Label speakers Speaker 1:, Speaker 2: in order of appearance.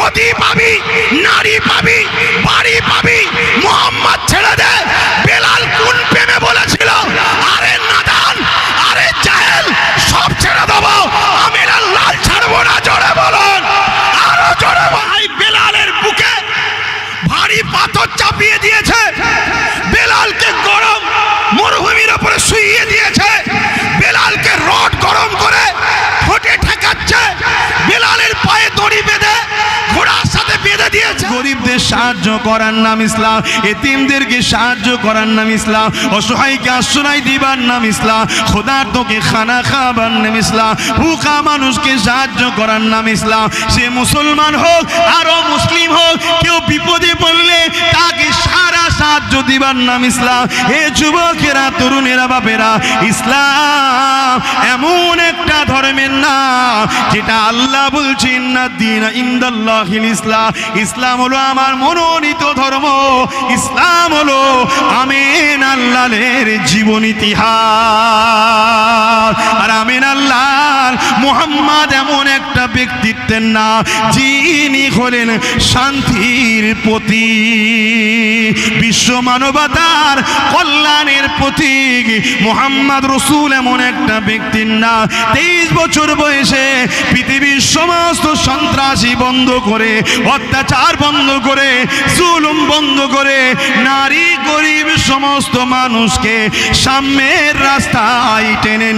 Speaker 1: গদি পাবি, নারী পাবি, বাড়ি পাবি। মোহাম্মদ ছেড়ে দে। বেলাল কোন প্রেমে বলেছিল, আরে নাদান, আরে জাহেল, সব ছেড়ে দেবো, আমি লাল ছাড়বো না। জোরে বলুন, আরো জোরে। ভাই বেলালের বুকে ভারী পাথর চাপিয়ে দিয়েছে, বেলালকে গরম মরুভূমির উপরে শুইয়ে দিয়েছে, বেলালকে রড গরম করে ঠোঁটে ঠেকাচ্ছে, বেলালের পায়ে দড়ি বেঁধে ঘোড়ার সাথে বেঁধে দিয়েছে।
Speaker 2: গরিবদের সাহায্য করার নাম ইসলাম, এতিমদেরকে সাহায্য করার নাম ইসলাম, অসহায়কে আশ্রয় দিবার নাম ইসলাম, খোদার্তকে খানা খাবার নাম ইসলাম, ভুখা মানুষকে সাহায্য করার নাম ইসলাম। সে মুসলমান হোক আর মুসলিম হোক, কেউ বিপদে পড়লে তাকে সারা সাহায্য দিবার নাম ইসলাম। হে যুবকেরা, তরুণেরা, বাপেরা, ইসলাম এমন একটা ধর্মের নাম যেটা আল্লাহ বলছেন না দিন ইনদাল্লাহিল ইসলাম। ইসলাম হলো আমার মনোনীত ধর্ম, ইসলাম হলো আমিন আল্লাহর জীবন ইতিহাস। আর আমিন আল্লাহ মুহাম্মদ এমন একটা ব্যক্তিত্বের নাম যিনি হলেন শান্তির প্রতীক, বিশ্ব মানবতার কল্যাণের প্রতীক। মুহাম্মদ রাসূল এমন একটা ব্যক্তির নাম 23 বছর বয়সে পৃথিবীর সমস্ত সন্ত্রাসী বন্ধ করে, অত্যাচার বন্ধ করে, জুলুম বন্ধ করে, নারী গরিব সমস্ত মানুষকে সাম্যের রাস্তায় টেনে